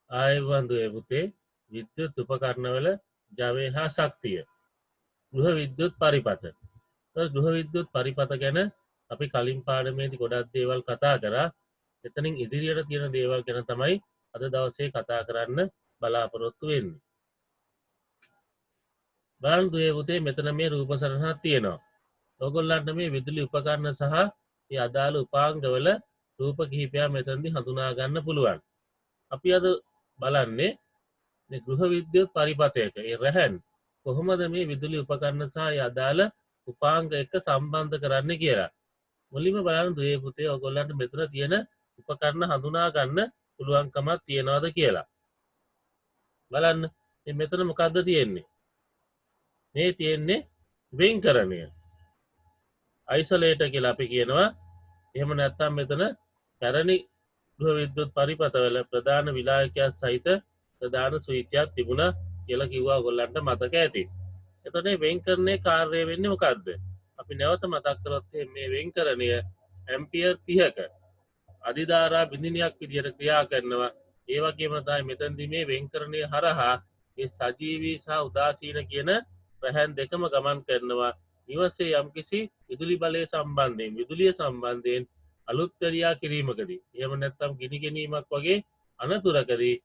ආයවන්දුවේ පුතේ විද්‍යුත් උපකරණවල ජවය හා ශක්තිය. ගෘහ විද්‍යුත් පරිපථ. ගෘහ විද්‍යුත් පරිපථ ගැන අපි කලින් පාඩමේදී ගොඩක් දේවල් කතා කරා. එතනින් ඉදිරියට තියෙන දේවල් ගැන තමයි අද දවසේ කතා කරන්න බලාපොරොත්තු වෙන්නේ. බලන්න දුවේ පුතේ මෙතන මේ රූප සටහනක් තියෙනවා. ඔයගොල්ලන්ට මේ විදුලි උපකරණ සහ ඒ අදාළ උපාංගවල රූප කිහිපයක් මෙතනදී හඳුනා ගන්න පුළුවන්. අපි අද බලන්නේ මේ ගෘහ විද්‍යුත් පරිපථයක ඒ රැහැන් කොහොමද මේ විදුලි උපකරණ සහ ඒ අදාළ උපාංග එක්ක සම්බන්ධ කරන්නේ කියලා. මුලින්ම බලන්න දුවේ පුතේ ඔයගොල්ලන්ට මෙතන තියෙන උපකරණ හඳුනා ගන්න පුළුවන්කමක් තියනවාද කියලා. බලන්න මේ මෙතන මොකද්ද තියෙන්නේ? මේ තියෙන්නේ වෙන්කරණය. අයිසොලේටර් කියලා අපි කියනවා. එහෙම නැත්නම් මෙතන පැරණි ගෘහ විද්‍යුත් පරිපථවල ප්‍රධාන විලායකයක් සහිත ප්‍රධාන ස්විච්යක් තිබුණා කියලා කිව්වා ඔයගොල්ලන්ට මතක ඇති. එතකොට මේ වෙන්කරණයේ කාර්යය වෙන්නේ මොකද්ද? අපි නැවත මතක් කරොත් මේ වෙන්කරණය ඇම්පියර් 30ක අධිධාරා බිඳිනියක් විදිහට ක්‍රියා කරනවා. ඒ වගේම තමයි මෙතනදී මේ වෙන්කරණය හරහා ඒ සජීවී සහ උදාසීන කියන රැහැන් දෙකම ගමන් කරනවා. නිවසේ යම්කිසි විදුලි බලය සම්බන්ධයෙන් විදුලිය සම්බන්ධයෙන් අලුත් ක්‍රියා කිරීමකදී එහෙම නැත්නම් ගිනි ගැනීමක් වගේ අනතුරකදී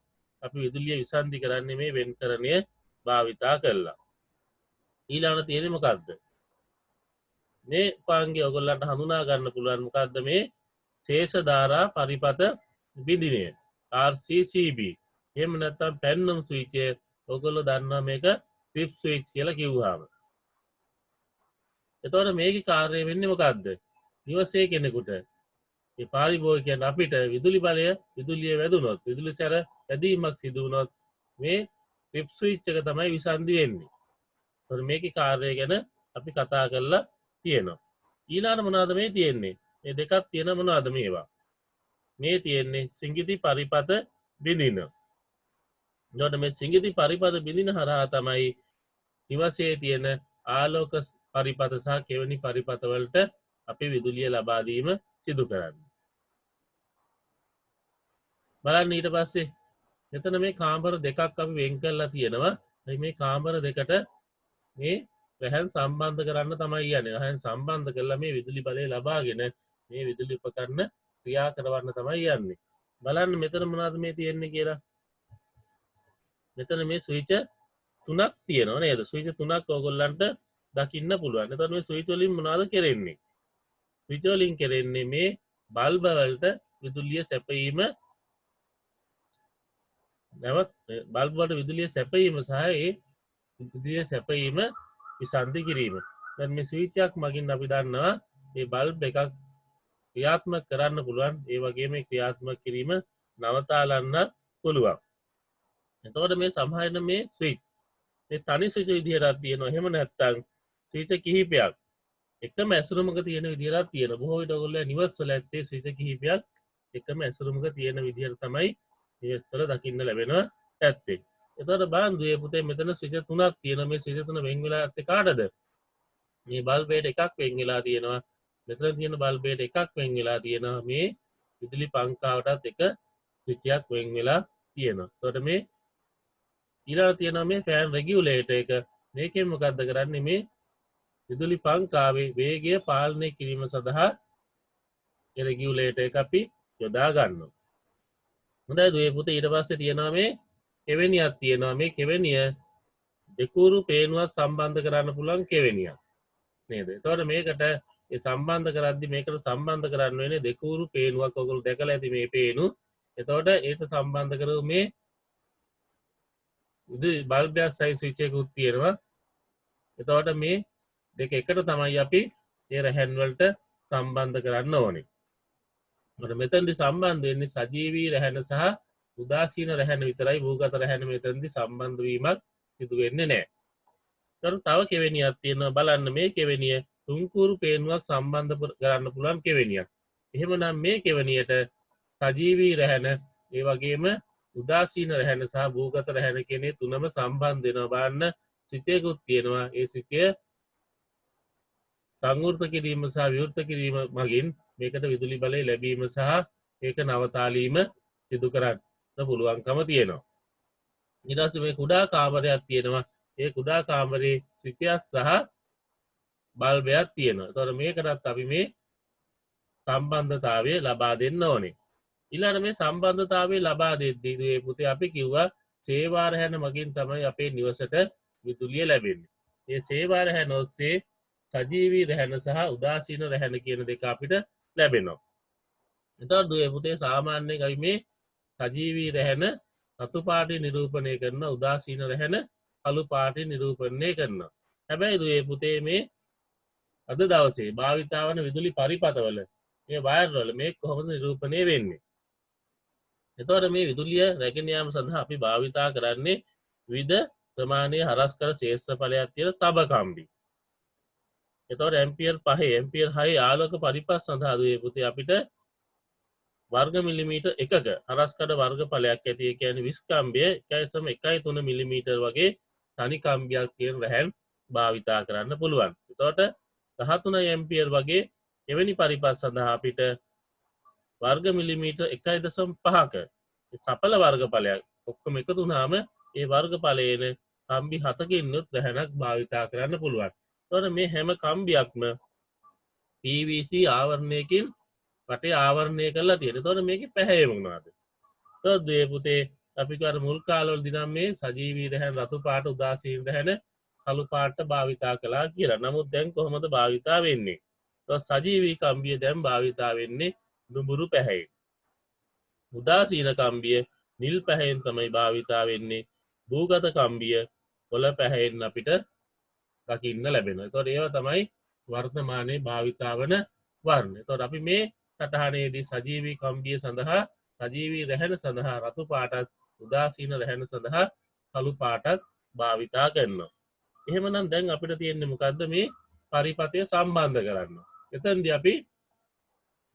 අපි විදුලිය විසන්ධි කරන්නේ මේ වෙන්කරණය භාවිතා කරලා. ඊළඟට තියෙන්නේ මොකද්ද? මේ උපාංගය ඔයගොල්ලන්ට හඳුනා ගන්න පුළුවන් මොකද්ද මේ ශේෂ ධාරා පරිපථ බිඳිනය RCCB. එහෙම නැත්නම් පැන්නම් ස්විච් එක ඔයගොල්ලෝ දන්නවා මේක ට්‍රිප් ස්විච් කියලා කිව්වහම. එතකොට මේකේ කාර්යය වෙන්නේ මොකද්ද? නිවසේ කෙනෙකුට මේ පාරිභෝගිකයන් අපිට විදුලි බලය විදුලිය වැදුනොත් විදුලි සැර වැදීමක් සිදු වුණොත් මේ ට්‍රිප් ස්විච් එක තමයි විසන්ධි වෙන්නේ. එතකොට මේකේ කාර්යය ගැන අපි කතා කරලා තියෙනවා. ඊළඟ මොනවද මේ තියෙන්නේ? මේ දෙකක් තියෙන මොනවද මේවා? මේ තියෙන්නේ සිඟිති පරිපථ බිඳින. එතකොට මේ සිඟිති පරිපථ බිඳින හරහා තමයි නිවසේ තියෙන ආලෝක පරිපථ සහ කෙවනි පරිපථ වලට අපි විදුලිය ලබා දීම සිදු කරන්නේ. බලන්න ඊට පස්සේ මෙතන මේ කාමර දෙකක් අපි වෙන් කරලා තියෙනවා. මේ කාමර දෙකට මේ රැහැන් සම්බන්ධ කරන්න තමයි යන්නේ. රැහැන් සම්බන්ධ කරලා මේ විදුලි බලය ලබාගෙන මේ විදුලි උපකරණ ක්‍රියා කරවන්න තමයි යන්නේ. බලන්න මෙතන මොනවද මේ තියෙන්නේ කියලා. මෙතන මේ ස්විච් තුනක් තියෙනවා නේද? ස්විච් තුනක් ඕගොල්ලන්ට දකින්න පුළුවන්. එතකොට මේ ස්විච් වලින් මොනවද කරන්නේ? ස්විච් වලින් කරන්නේ මේ බල්බ වලට විදුලිය සැපයීම නැවත් බල්බ වලට විදුලිය සැපයීම සහ ඒ විදුලිය සැපයීම විසන්ධි කිරීම. දැන් මේ ස්විච් එකක් මගින් අපි දන්නවා මේ බල්බ් එකක් ක්‍රියාත්මක කරන්න පුළුවන්. ඒ වගේම ක්‍රියාත්මක කිරීම නවතාලන්න පුළුවන්. එතකොට මේ සමහරන මේ ස්විච් මේ තනි ස්විච් විදිහට තියෙනවා. එහෙම නැත්නම් ස්විච් කිහිපයක් එකම ඇසුරමක තියෙන විදිහට තියෙනවා. බොහෝ විට ඔයගොල්ලෝ නිවස් වල ඇත්තේ ස්විච් කිහිපයක් එකම ඇසුරමක තියෙන විදිහට තමයි නිවස් වල දකින්න ලැබෙනවා ඇත්තේ. එතකොට බලන්න දුවේ පුතේ මෙතන ස්විච් තුනක් තියෙනවා. මේ ස්විච් තුන වෙන් වෙලා ඇත්තේ කාටද? මේ බල්බයට එකක් වෙන් වෙලා තියෙනවා. මෙතන තියෙන බල්බයට එකක් වෙන් වෙලා තියෙනවා. මේ විදුලි පංකාවටත් එක ස්විච් එකක් වෙන් වෙලා තියෙනවා. එතකොට මේ ඊළඟ තියෙනවා මේ ෆෑන් රෙගියුලේටර් එක. මේකෙන් මොකද්ද කරන්නේ? මේ විදුලි පංකාවේ වේගය පාලනය කිරීම සඳහා ඒ රෙගියුලේටර් එක අපි යොදා ගන්නවා. හොඳයි දුවේ පුතේ ඊට පස්සේ තියෙනවා මේ කෙවෙනියක් තියෙනවා. මේ කෙවෙනිය දෙකුරු පේනුවක් සම්බන්ධ කරන්න පුළුවන් කෙවෙනියක් නේද? එතකොට මේකට ඒ සම්බන්ධ කරද්දි මේකට සම්බන්ධ කරන්න වෙන්නේ දෙකුරු පේනුවක්. ඔයගොල්ලෝ දැකලා ඇති මේ පේනු. එතකොට ඒක සම්බන්ධ කරමු මේ බල්බයක් සයිස් ස්විච් එකකුත් තියෙනවා. එතකොට මේ දෙක එකට තමයි අපි ඒ රැහැන් වලට සම්බන්ධ කරන්න ඕනේ. එතකොට මෙතනදී සම්බන්ධ වෙන්නේ සජීවී රැහැන සහ උදාසීන රැහැන විතරයි. භූගත රැහැන මෙතනදී සම්බන්ධ වීමක් සිදු වෙන්නේ නැහැ. එතකොට තව කෙවෙනියක් තියෙනවා. බලන්න මේ කෙවෙනිය තුන්කුරු පේනුවක් සම්බන්ධ කරන්න පුළුවන් කෙවෙනියක්. එහෙමනම් මේ කෙවෙනියට සජීවී රැහැන ඒ වගේම උදාසීන රැහැන සහ භූගත රැහැන කියන තුනම සම්බන්ධ වෙනවා. බලන්න සිතේකුත් තියෙනවා. ඒ සිතය සංවෘත කිරීම සහ විවෘත කිරීම මගින් මේකට විදුලි බලය ලැබීම සහ ඒක නවතාලීම සිදු කරන්න. පුළුවන්කම තියෙනවා. ඊට පස්සේ මේ කුඩා කාමරයක් තියෙනවා. ඒ කුඩා කාමරේ ස්විචයක් සහ බල්බයක් තියෙනවා. එතකොට මේකටත් අපි මේ සම්බන්ධතාවය ලබා දෙන්න ඕනේ. ඊළඟ මේ සම්බන්ධතාවය ලබා දෙද්දී මේ පුතේ අපි කිව්වා සේවාරහන මගින් තමයි අපේ නිවසට විදුලිය ලැබෙන්නේ. මේ සේවාරහන ඔස්සේ සජීවී රැහැන සහ උදාසීන රැහැන කියන දෙක අපිට ලැබෙනවා. එතකොට දුවේ පුතේ සාමාන්‍යයෙන් අපි මේ සජීවී රැහැන රතු පාටි නිරූපණය කරන උදාසීන රැහැන කළු පාටි නිරූපණය කරනවා. හැබැයි දුවේ පුතේ මේ අද දවසේ භාවිතා වන විදුලි පරිපථවල මේ වයර් වල මේ කොහොමද නිරූපණය වෙන්නේ? එතකොට මේ විදුලිය රැගෙන යාම සඳහා අපි භාවිතා කරන්නේ විවිධ ප්‍රමාණයේ හරස් කර ශේෂ්ත්‍රඵලයක් තියෙන තබ කම්බි. එතකොට ඇම්පියර් 5 ඇම්පියර් 6 ආලෝක පරිපථ සඳහා දුවේ පුතේ අපිට වර්ග මිලිමීටර් එකක හරස්කඩ වර්ගඵලයක් ඇති. ඒ කියන්නේ 20 කම්බිය 1.1.3 මිලිමීටර් වගේ තනි කම්බියක් කියන රැහැන් භාවිතා කරන්න පුළුවන්. එතකොට 13 ඇම්පියර් වගේ එවැනි පරිපථ සඳහා අපිට වර්ග මිලිමීටර් 1.5ක සඵල වර්ගඵලයක් ඔක්කොම එකතු වුණාම ඒ වර්ගඵලයේන කම්බි 7කින්නුත් රැහැනක් භාවිතා කරන්න පුළුවන්. එතකොට මේ හැම කම්බියක්ම PVC ආවරණයකින් වටේ ආවරණය කරලා තියෙනවා. එතකොට මේකේ පැහැය මොනවාද? එතකොට මේ පුතේ අපි කර මුල් කාලවලදී නම් මේ සජීවී රැහැන් රතු පාට උදාසීන රැහැන කළු පාට භාවිතා කළා කියලා. නමුත් දැන් කොහොමද භාවිතා වෙන්නේ? එතකොට සජීවී කම්බිය දැන් භාවිතා වෙන්නේ දුඹුරු පැහැයෙන්. උදාසීන කම්බිය නිල් පැහැයෙන් තමයි භාවිතා වෙන්නේ. භූගත කම්බිය කොළ පැහැයෙන් අපිට දකින්න ලැබෙනවා. එතකොට ඒවා තමයි වර්තමානයේ භාවිතා වන වර්ණ. එතකොට අපි මේ සටහනේදී සජීවී කම්බිය සඳහා සජීවී රැහැන සඳහා රතු පාටත් උදාසීන රැහැන සඳහා කළු පාටත් භාවිතා කරනවා. එහෙමනම් දැන් අපිට තියෙන්නේ මොකද්ද? මේ පරිපථය සම්බන්ධ කරන්න. එතෙන්දී අපි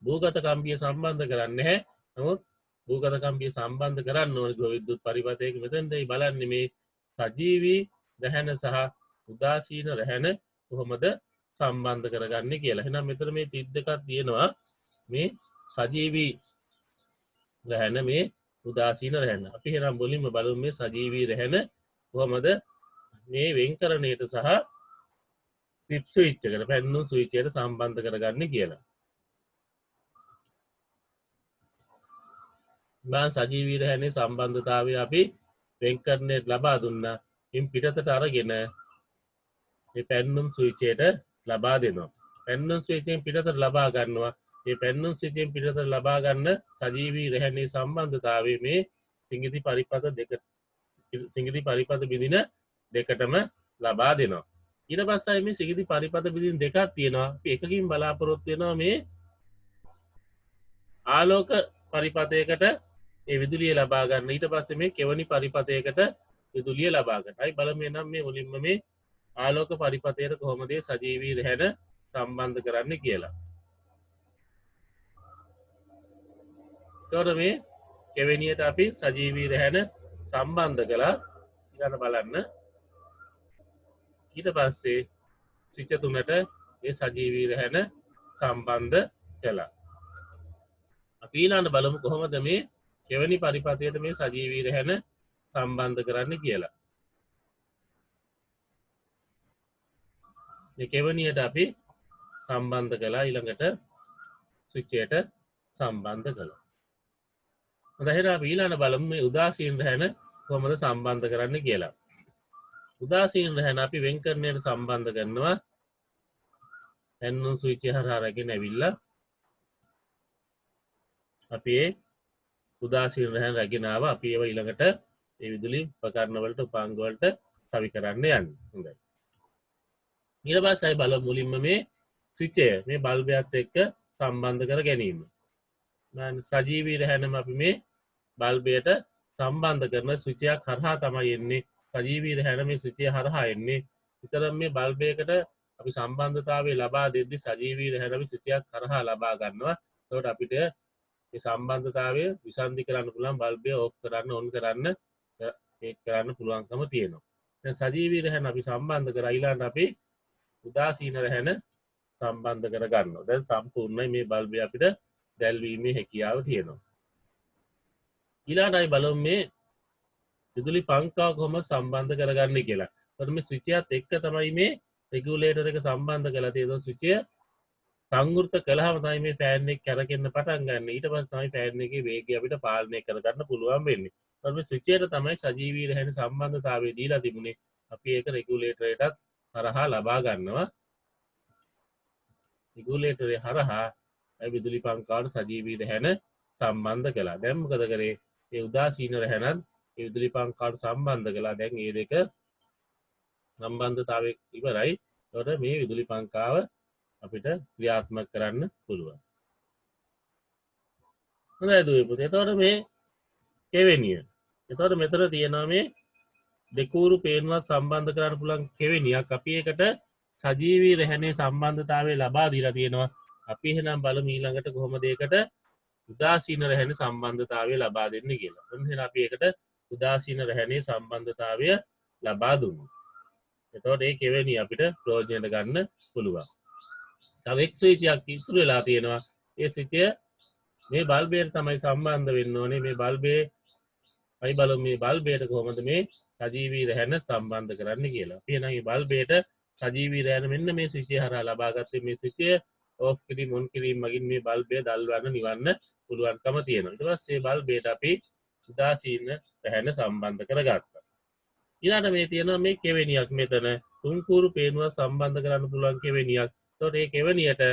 භූගත කම්බිය සම්බන්ධ කරන්නේ නැහැ. නමුත් භූගත කම්බිය සම්බන්ධ කරන්න ඕනේ විද්‍යුත් පරිපථයක. මෙතෙන්දී බලන්නේ මේ සජීවී රැහැන සහ උදාසීන රැහැන කොහොමද සම්බන්ධ කරගන්නේ කියලා. එහෙනම් මෙතන මේ 32ක් තියෙනවා. මේ සජීවී රැහැන මේ උදාසීන රැහැන. අපි එහෙනම් මුලින්ම බලමු මේ සජීවී රැහැන කොහොමද මේ වෙන්කරණයට සහ ට්‍රිප් ස්විච් එකට පැන්නුම් ස්විච් එකට සම්බන්ධ කරගන්නේ කියලා. මම සජීවී රැහැනේ සම්බන්ධතාවය අපි වෙන්කරණයට ලබා දුන්නා. ඉන් පිටතට අරගෙන මේ පැන්නුම් ස්විච් එකට ලබා දෙනවා. පැන්නුම් ස්විච් එකෙන් පිටතට ලබා ගන්නවා. මේ පැන්නුම් ස්විච් එකෙන් පිටතට ලබා ගන්න සජීවී රැහැනේ සම්බන්ධතාවය මේ සිඟිති පරිපථ දෙක සිඟිති පරිපථ බිඳින දෙකටම ලබා දෙනවා. ඊට පස්සේ මේ සිඟිති පරිපථ බිඳින දෙකක් තියෙනවා. අපි එකකින් බලාපොරොත්තු වෙනවා මේ ආලෝක පරිපථයකට ඒ විදුලිය ලබා ගන්න. ඊට පස්සේ මේ කෙවනි පරිපථයකට විදුලිය ලබා ගන්න. අපි බලමු එනම් මේ මුලින්ම මේ ආලෝක පරිපථයට කොහොමද සජීවී රැහැන සම්බන්ධ කරන්නේ කියලා. එතකොට මේ කෙවෙනියට අපි සජීවී රැහැන සම්බන්ධ කළා. ඊළඟ බලන්න. ඊට පස්සේ ස්විච් තුනට මේ සජීවී රැහැන සම්බන්ධ කළා. අපි ඊළඟ බලමු කොහොමද මේ කෙවෙනි පරිපථයට මේ සජීවී රැහැන සම්බන්ධ කරන්නේ කියලා. මේ කෙවෙනියට අපි සම්බන්ධ කළා. ඊළඟට ස්විච් එකට සම්බන්ධ කළා. හොඳයි අපි ඊළඟ බලමු මේ උදාසීන රැහැන කොහොමද සම්බන්ධ කරන්නේ කියලා. උදාසීන රැහැන අපි වෙන්කරණයට සම්බන්ධ කරනවා. පැන්නුම් ස්විච් එක හරහා රැගෙන ඇවිල්ලා අපි ඒ උදාසීන රැහැන රැගෙන ආවා. අපි ඒව ඊළඟට ඒ විදුලි උපකරණ වලට උපාංග වලට සවි කරන්න යන්නේ. හොඳයි. ඊට පස්සේ බලමු මුලින්ම මේ ස්විච් එක මේ බල්බයත් එක්ක සම්බන්ධ කර ගැනීම. සජීවී රැහැනම අපි මේ බල්බයට සම්බන්ධ කරන ස්විච් එකක් හරහා තමයි එන්නේ. සජීවී රැහැන මේ ස්විච් එක හරහා එන්නේ. විතරක් මේ බල්බයකට අපි සම්බන්ධතාවය ලබා දෙද්දී සජීවී රැහැන අපි ස්විච් එකක් හරහා ලබා ගන්නවා. එතකොට අපිට මේ සම්බන්ධතාවය විසන්ධි කරන්න පුළුවන්. බල්බය ඕෆ් කරන්න ඔන් කරන්න ඒක කරන්න පුළුවන්කම තියෙනවා. දැන් සජීවී රැහැන අපි සම්බන්ධ කරලා ඊළඟට අපි උදාසීන රැහැන සම්බන්ධ කර ගන්නවා. දැන් සම්පූර්ණයි මේ බල්බය අපිට දැල්වීමේ හැකියාව තියෙනවා. ඊළඟට අපි බලමු මේ විදුලි පංකාව කොහොමද සම්බන්ධ කරගන්නේ කියලා. එතකොට මේ ස්විච් එකත් එක්ක තමයි මේ රෙගියුලේටර් එක සම්බන්ධ කරලා තියෙන්නේ. ස්විච් එක සංවෘත කළාම තමයි මේ ෆෑන් එක කැරකෙන්න පටන් ගන්න. ඊට පස්සේ තමයි ෆෑන් එකේ වේගය අපිට පාලනය කරගන්න පුළුවන් වෙන්නේ. එතකොට මේ ස්විච් එකට තමයි සජීවී රැහෙන සම්බන්ධතාවය දීලා තිබුණේ. අපි ඒක රෙගියුලේටරයටත් හරහා ලබා ගන්නවා. රෙගියුලේටරය හරහා විදුලි පංකාවට සජීවී රැහෙන සම්බන්ධ කළා. දැන් මොකද කරේ? ඒ උදාසීන රැහැනත් ඒ විදුලි පංකාවට සම්බන්ධ කළා. දැන් මේ දෙක සම්බන්ධතාවය ඉවරයි. එතකොට මේ විදුලි පංකාව අපිට ක්‍රියාත්මක කරන්න පුළුවන්. හොඳයි දුවේ පුතේ. එතකොට මේ කෙවෙනිය. එතකොට මෙතන තියෙනවා මේ දෙකූරු පේනුවත් සම්බන්ධ කරන්න පුළුවන් කෙවෙනියක්. අපි ඒකට සජීවී රැහැනේ සම්බන්ධතාවය ලබා දීලා තියෙනවා. අපි එහෙනම් බලමු ඊළඟට කොහොමද ඒකට උදාසීන රැහැනේ සම්බන්ධතාවය ලබා දෙන්නේ කියලා. එහෙනම් අපි ඒකට උදාසීන රැහැනේ සම්බන්ධතාවය ලබා දුන්නා. එතකොට ඒ කෙවෙනිය අපිට ප්‍රයෝජනයට ගන්න පුළුවන්. තව එක් ස්විච් එකක් ඉතුරු වෙලා තියෙනවා. ඒ ස්විච් එක මේ බල්බයට තමයි සම්බන්ධ වෙන්න ඕනේ. මේ බල්බේ අපි බලමු මේ බල්බයට කොහොමද මේ සජීවී රැහැන සම්බන්ධ කරන්නේ කියලා. අපි එහෙනම් මේ බල්බයට සජීවී රැහැන මෙන්න මේ ස්විච් එක හරහා ලබාගත්තේ මේ ස්විච් එක ඕෆ් කිරීම ඔන් කිරීම මගින් මේ බල්බය දල්වන්න නිවන්න පුළුවන්කම තියෙනවා. ඊට පස්සේ බල්බයට අපි උදාසීන රැහැන සම්බන්ධ කරගත්තා. ඊළඟට මේ තියෙනවා මේ කෙවෙනියක් මෙතන තුන්කූරු පේනුව සම්බන්ධ කරන්න පුළුවන් කෙවෙනියක්. එතකොට මේ කෙවෙනියට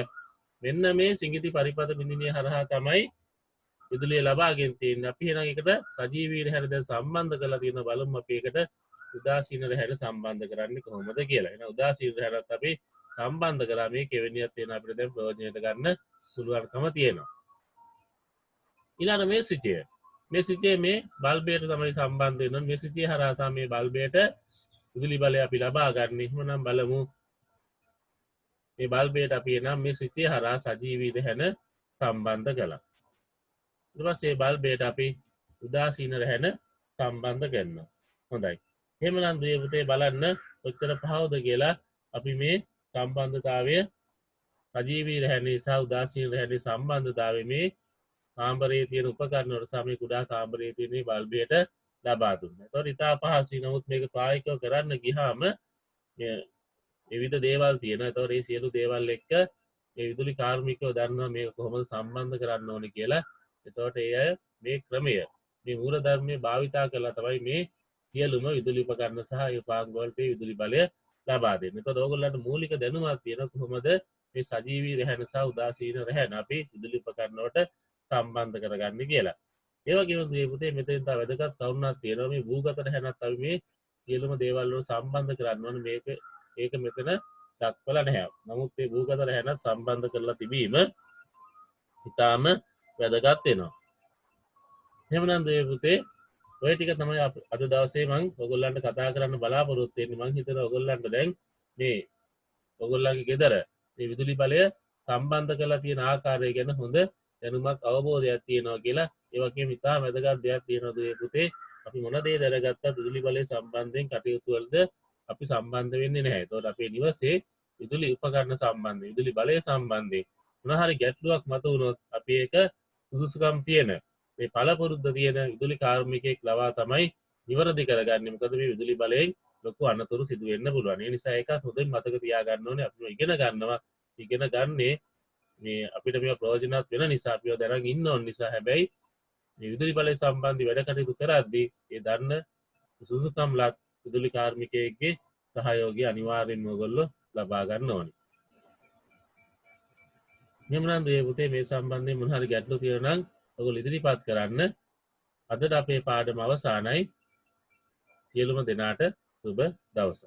මෙන්න මේ සිඟිති පරිපත බිඳිනිය හරහා තමයි විදුලිය ලබාගෙන තියෙන්නේ. අපි එහෙනම් ඒකට සජීවී රැහැන දැන් සම්බන්ධ කරලා තියෙන බලමු අපි ඒකට උදාසීන රැහැන සම්බන්ධ කරන්නේ කොහොමද කියලා. එහෙනම් උදාසීන රැහැනත් අපි සම්බන්ධ කරා මේ කෙවෙනියක් තියෙන අපිට දැන් ප්‍රයෝජනයට ගන්න පුළුවන්කම තියෙනවා. ඊළඟ මේ ස්විච් එක. මේ ස්විච් එක මේ බල්බයට තමයි සම්බන්ධ වෙන්නේ. මේ ස්විච් එක හරහා තමයි මේ බල්බයට විදුලි බලය අපි ලබා ගන්න. එහෙනම් බලමු මේ බල්බයට අපි එනම් මේ ස්විච් එක හරහා සජීවී රැහැන සම්බන්ධ කළා. ඊට පස්සේ බල්බයට අපි උදාසීන රැහැන සම්බන්ධ කරනවා. හොඳයි. එහෙමනම් දුවේ පුතේ බලන්න කොච්චර පහවද කියලා අපි මේ සම්බන්ධතාවය සජීවී රැහැනේ සහ උදාසීන රැහැනේ සම්බන්ධතාවය මේ කාමරයේ තියෙන උපකරණ වල සහ මේ කුඩා කාමරයේ තියෙන මේ බල්බයට ලබා දුන්නා. ඒතකොට ඉතා පහසුයි. නමුත් මේක ප්‍රායෝගිකව කරන්න ගියාම විවිධ දේවල් තියෙනවා. ඒතකොට මේ සියලු දේවල් එක්ක මේ විදුලි කාර්මිකයෝ දන්නවා මේක කොහොමද සම්බන්ධ කරන්න ඕනේ කියලා. එතකොට ඒ අය මේ ක්‍රමය මේ මූල ධර්මයේ භාවිතා කරලා තමයි මේ සියලුම විදුලි උපකරණ සහ ඒ පාංග වලට විදුලි බලය ලබා දෙන්නේ. එතකොට ඕගොල්ලන්ට මූලික දැනුමක් තියෙන කොහොමද මේ සජීවී රැහැන සහ උදාසීන රැහැන අපි විදුලි උපකරණ වලට සම්බන්ධ කරගන්නේ කියලා. ඒ වගේම මේ පුතේ මෙතෙන් තව වැදගත් කරුණක් තියෙනවා. මේ භූගත රැහැනත් අපි මේ සියලුම දේවල් වල සම්බන්ධ කරන්න ඕනේ. ඒක මෙතන දක්වලා නැහැ. නමුත් මේ භූගත රැහැනත් සම්බන්ධ කරලා තිබීම ඉතාම වැදගත් වෙනවා. එහෙමනම් දෙවියන් පුතේ ඔය ටික තමයි අද දවසේ මම ඔයගොල්ලන්ට කතා කරන්න බලාපොරොත්තු වෙන්නේ. මම හිතනවා ඔයගොල්ලන්ට දැන් මේ ඔයගොල්ලන්ගේ ගෙදර මේ විදුලි බලය සම්බන්ධ කරලා තියෙන ආකාරය ගැන හොඳ දැනුමක් අවබෝධයක් තියෙනවා කියලා. ඒ වගේම ඉතාම වැදගත් දෙයක් තියෙනවා දෙවියන් පුතේ. අපි මොන දේ දැනගත්තත් විදුලි බලය සම්බන්ධයෙන් කටයුතු වලද අපි සම්බන්ධ වෙන්නේ නැහැ. ඒතකොට අපේ නිවසේ විදුලි උපකරණ සම්බන්ධයෙන් විදුලි බලය සම්බන්ධයෙන් මොන හරි ගැටලුවක් මතුවුණොත් අපි ඒක සුදුසුකම් තියෙන මේ පළපුරුද්ද තියෙන විදුලි කාර්මිකයෙක් ලවා තමයි නිවැරදි කරගන්නේ. මොකද මේ විදුලි බලයෙන් ලොකු අනතුරු සිදු වෙන්න පුළුවන්. ඒ නිසා ඒකත් හොඳින් මතක තියාගන්න ඕනේ. අපි ඉගෙන ගන්නවා. ඉගෙන ගන්නේ මේ අපිට මේවා ප්‍රයෝජනවත් වෙන නිසා අපිව දැනගෙන ඉන්න ඕන නිසා. හැබැයි මේ විදුලි බලය සම්බන්ධ වැඩ කටයුතු කරද්දී ඒ දන්න සුදුසුකම් ලක් විදුලි කාර්මිකයෙක්ගේ සහයෝගය අනිවාර්යෙන්ම ඔයගොල්ලෝ ලබා ගන්න ඕනේ. එහෙමනම් දෙවියන් පුතේ මේ සම්බන්ධයෙන් මොන හරි ගැටලු තියෙනවා නම් ඔයගොල්ලෝ ඉදිරිපත් කරන්න. අදට අපේ පාඩම අවසానයි. සියලුම දෙනාට සුබ දවසක්.